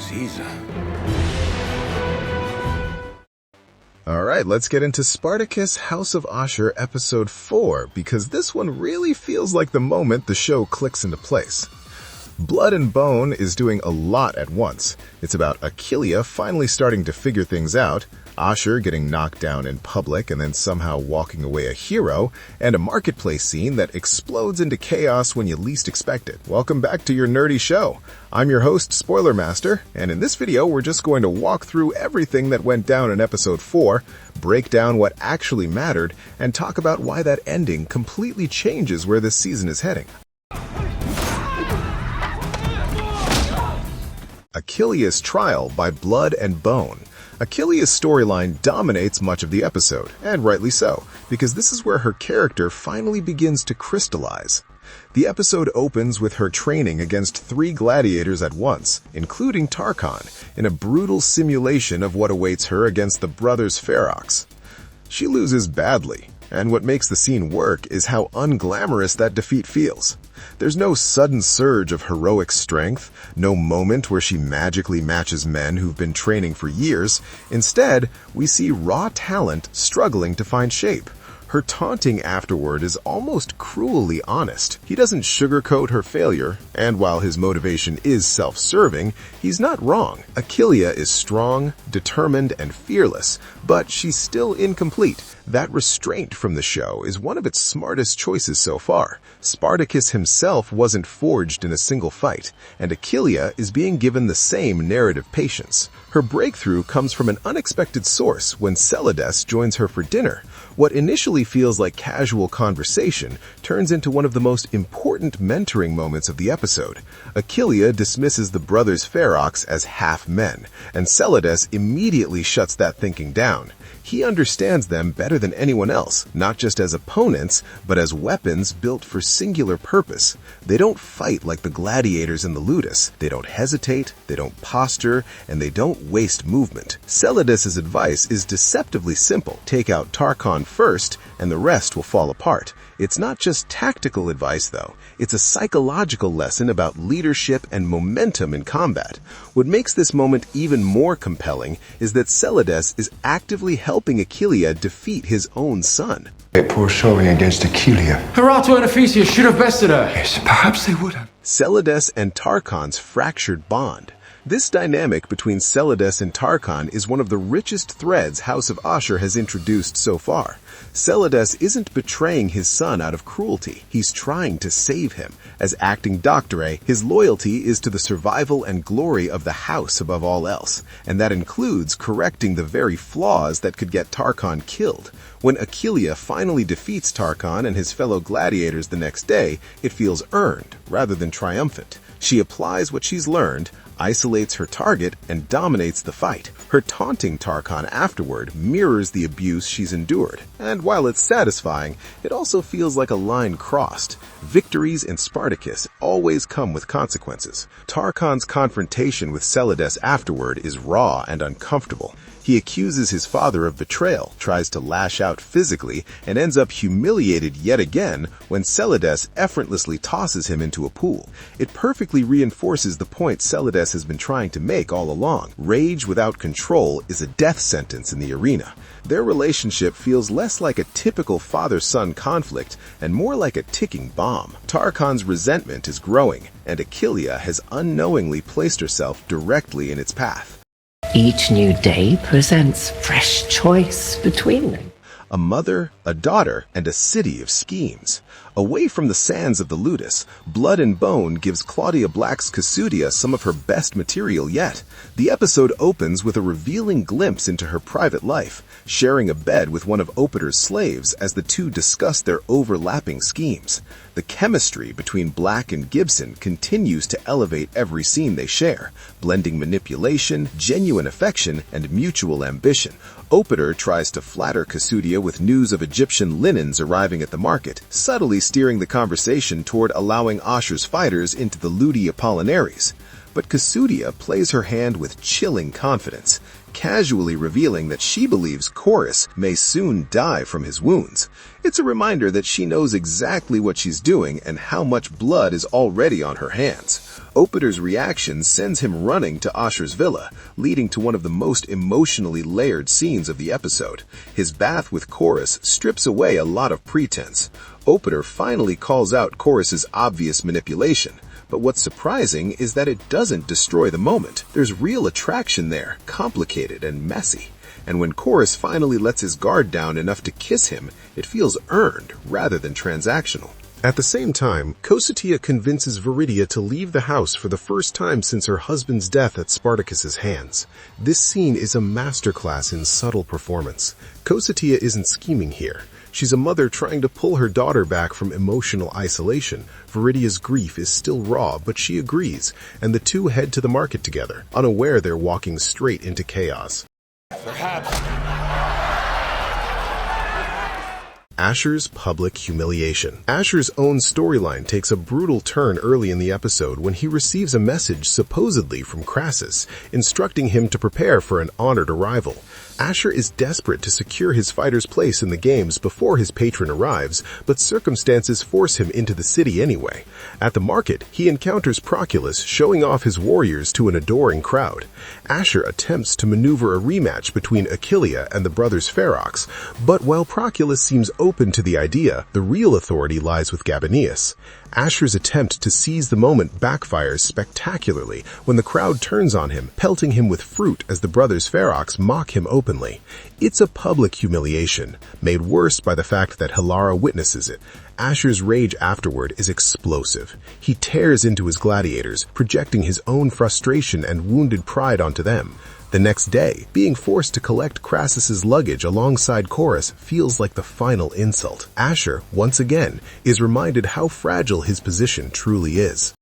Caesar. Alright, let's get into Spartacus, House of Ashur, Episode 4, because this one really feels like the moment the show clicks into place. Blood and Bone is doing a lot at once. It's about Achillia finally starting to figure things out, Ashur getting knocked down in public and then somehow walking away a hero, and a marketplace scene that explodes into chaos when you least expect it. Welcome back to your nerdy show. I'm your host, Spoiler Master, and in this video we're just going to walk through everything that went down in Episode 4, break down what actually mattered, and talk about why that ending completely changes where this season is heading. Achillia's trial by Blood and Bone. Achillia's storyline dominates much of the episode, and rightly so, because this is where her character finally begins to crystallize. The episode opens with her training against 3 gladiators at once, including Tarchon, in a brutal simulation of what awaits her against the brothers Ferox. She loses badly, and what makes the scene work is how unglamorous that defeat feels. There's no sudden surge of heroic strength, no moment where she magically matches men who've been training for years. Instead, we see raw talent struggling to find shape. Her taunting afterward is almost cruelly honest. He doesn't sugarcoat her failure, and while his motivation is self-serving, he's not wrong. Achillia is strong, determined, and fearless, but she's still incomplete. That restraint from the show is one of its smartest choices so far. Spartacus himself wasn't forged in a single fight, and Achillia is being given the same narrative patience. Her breakthrough comes from an unexpected source when Celidus joins her for dinner. What initially feels like casual conversation turns into one of the most important mentoring moments of the episode. Achillia dismisses the brothers Ferox as half-men, and Celidus immediately shuts that thinking down. He understands them better than anyone else, not just as opponents, but as weapons built for singular purpose. They don't fight like the gladiators in the Ludus. They don't hesitate, they don't posture, and they don't waste movement. Celidus's advice is deceptively simple. Take out Tarchon first, and the rest will fall apart. It's not just tactical advice, though. It's a psychological lesson about leadership and momentum in combat. What makes this moment even more compelling is that Celidus is actively helping Achillia defeat his own son. Poor showing against Achilia. Herato and Ephesus should have bested her. Yes, perhaps they would have. Celidus and Tarchon's fractured bond. This dynamic between Celidus and Tarchon is one of the richest threads House of Ashur has introduced so far. Celidus isn't betraying his son out of cruelty. He's trying to save him. As acting doctore, his loyalty is to the survival and glory of the house above all else, and that includes correcting the very flaws that could get Tarchon killed. When Achillia finally defeats Tarchon and his fellow gladiators the next day, it feels earned rather than triumphant. She applies what she's learned, isolates her target, and dominates the fight. Her taunting Tarchon afterward mirrors the abuse she's endured, and while it's satisfying, it also feels like a line crossed. Victories in Spartacus always come with consequences. Tarchon's confrontation with Celidus afterward is raw and uncomfortable. He accuses his father of betrayal, tries to lash out physically, and ends up humiliated yet again when Celidus effortlessly tosses him into a pool. It perfectly reinforces the point Celidus has been trying to make all along. Rage without control is a death sentence in the arena. Their relationship feels less like a typical father-son conflict and more like a ticking bomb. Tarchon's resentment is growing, and Achillia has unknowingly placed herself directly in its path. Each new day presents fresh choice between them. A mother, a daughter, and a city of schemes. Away from the sands of the Ludus, Blood and Bone gives Claudia Black's Cassudia some of her best material yet. The episode opens with a revealing glimpse into her private life, sharing a bed with one of Opiter's slaves as the two discuss their overlapping schemes. The chemistry between Black and Gibson continues to elevate every scene they share, blending manipulation, genuine affection, and mutual ambition. Opiter tries to flatter Cassudia with news of Egyptian linens arriving at the market, subtly steering the conversation toward allowing Ashur's fighters into the Ludi Apollinares. But Cassudia plays her hand with chilling confidence, casually revealing that she believes Chorus may soon die from his wounds. It's a reminder that she knows exactly what she's doing and how much blood is already on her hands. Opiter's reaction sends him running to Ashur's villa, leading to one of the most emotionally layered scenes of the episode. His bath with Chorus strips away a lot of pretense. Opiter finally calls out Chorus's obvious manipulation, but what's surprising is that it doesn't destroy the moment. There's real attraction there, complicated and messy. And when Chorus finally lets his guard down enough to kiss him, it feels earned rather than transactional. At the same time, Cocytia convinces Viridia to leave the house for the first time since her husband's death at Spartacus's hands. This scene is a masterclass in subtle performance. Cocytia isn't scheming here. She's a mother trying to pull her daughter back from emotional isolation. Viridia's grief is still raw, but she agrees, and the two head to the market together, unaware they're walking straight into chaos. Ashur's public humiliation. Ashur's own storyline takes a brutal turn early in the episode when he receives a message supposedly from Crassus, instructing him to prepare for an honored arrival. Ashur is desperate to secure his fighter's place in the games before his patron arrives, but circumstances force him into the city anyway. At the market, he encounters Proculus showing off his warriors to an adoring crowd. Ashur attempts to maneuver a rematch between Achilia and the brothers Ferox, but while Proculus seems open to the idea, the real authority lies with Gabinius. Ashur's attempt to seize the moment backfires spectacularly when the crowd turns on him, pelting him with fruit as the brothers Ferox mock him openly. It's a public humiliation, made worse by the fact that Hilara witnesses it. Ashur's rage afterward is explosive. He tears into his gladiators, projecting his own frustration and wounded pride onto them. The next day, being forced to collect Crassus's luggage alongside Chorus feels like the final insult. Ashur, once again, is reminded how fragile his position truly is.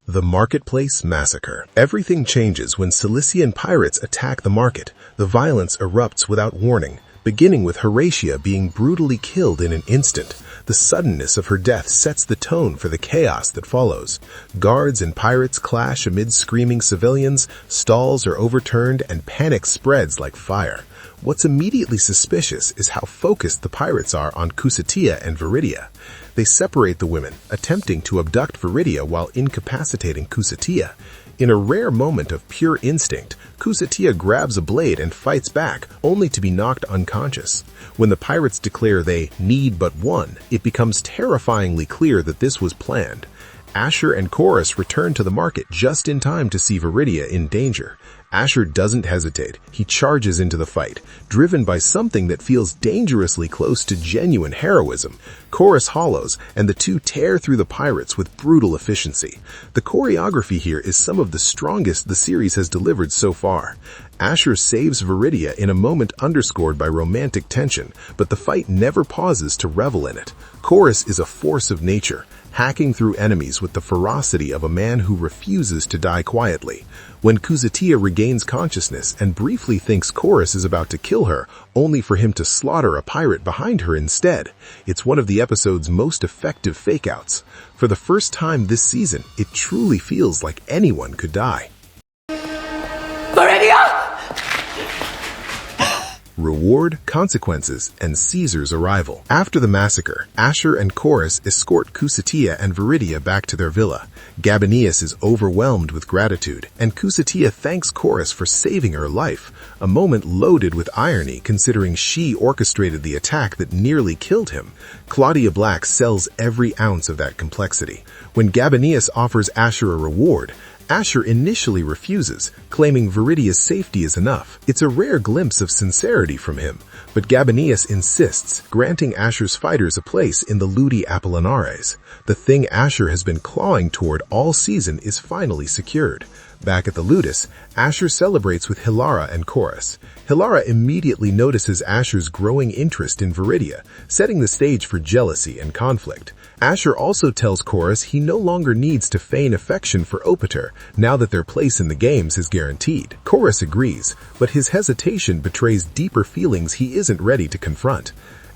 The Marketplace Massacre. Everything changes when Cilician pirates attack the market. The violence erupts without warning, beginning with Horatia being brutally killed in an instant. The suddenness of her death sets the tone for the chaos that follows. Guards and pirates clash amid screaming civilians, stalls are overturned, and panic spreads like fire. What's immediately suspicious is how focused the pirates are on Cocytia and Viridia. They separate the women, attempting to abduct Viridia while incapacitating Cocytia. In a rare moment of pure instinct, Cocytia grabs a blade and fights back, only to be knocked unconscious. When the pirates declare they need but one, it becomes terrifyingly clear that this was planned. Ashur and Chorus return to the market just in time to see Viridia in danger. Ashur doesn't hesitate. He charges into the fight, driven by something that feels dangerously close to genuine heroism. Chorus hollows, and the two tear through the pirates with brutal efficiency. The choreography here is some of the strongest the series has delivered so far. Ashur saves Viridia in a moment underscored by romantic tension, but the fight never pauses to revel in it. Chorus is a force of nature, hacking through enemies with the ferocity of a man who refuses to die quietly. When Cocytia regains consciousness and briefly thinks Chorus is about to kill her, only for him to slaughter a pirate behind her instead, it's one of the episode's most effective fake-outs. For the first time this season, it truly feels like anyone could die. Viridia! Reward, consequences, and Caesar's arrival. After the massacre, Ashur and Chorus escort Cocytia and Viridia back to their villa. Gabinius is overwhelmed with gratitude, and Cocytia thanks Chorus for saving her life, a moment loaded with irony considering she orchestrated the attack that nearly killed him. Claudia Black sells every ounce of that complexity. When Gabinius offers Ashur a reward, Ashur initially refuses, claiming Viridia's safety is enough. It's a rare glimpse of sincerity from him, but Gabinius insists, granting Ashur's fighters a place in the Ludi Apollinares. The thing Ashur has been clawing toward all season is finally secured. Back at the Ludus, Ashur celebrates with Hilara and Chorus. Hilara immediately notices Ashur's growing interest in Viridia, setting the stage for jealousy and conflict. Ashur also tells Chorus he no longer needs to feign affection for Opiter, now that their place in the games is guaranteed. Chorus agrees, but his hesitation betrays deeper feelings he isn't ready to confront.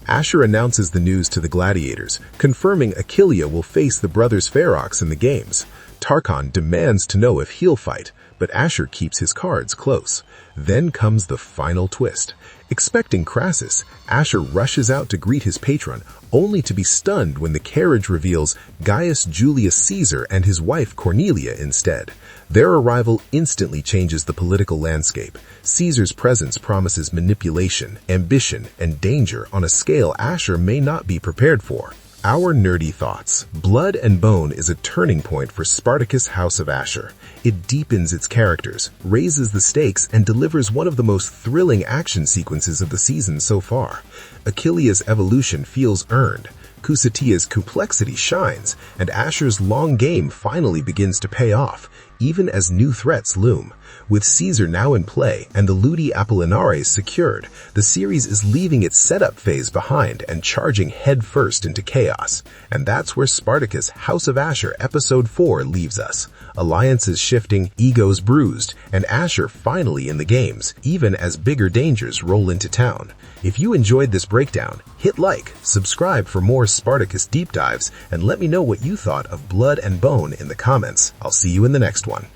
Ashur announces the news to the gladiators, confirming Achillia will face the brothers Ferox in the games. Tarchon demands to know if he'll fight, but Ashur keeps his cards close. Then comes the final twist. Expecting Crassus, Ashur rushes out to greet his patron, only to be stunned when the carriage reveals Gaius Julius Caesar and his wife Cornelia instead. Their arrival instantly changes the political landscape. Caesar's presence promises manipulation, ambition, and danger on a scale Ashur may not be prepared for. Our nerdy thoughts. Blood and Bone is a turning point for Spartacus' House of Ashur. It deepens its characters, raises the stakes, and delivers one of the most thrilling action sequences of the season so far. Achillia's evolution feels earned. Kusatia's complexity shines, and Ashur's long game finally begins to pay off, even as new threats loom. With Caesar now in play and the Ludi Apollinares secured, the series is leaving its setup phase behind and charging headfirst into chaos. And that's where Spartacus House of Ashur Episode 4 leaves us. Alliances shifting, egos bruised, and Ashur finally in the games, even as bigger dangers roll into town. If you enjoyed this breakdown, hit like, subscribe for more Spartacus deep dives, and let me know what you thought of Blood and Bone in the comments. I'll see you in the next one.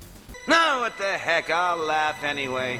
No, what the heck, I'll laugh anyway.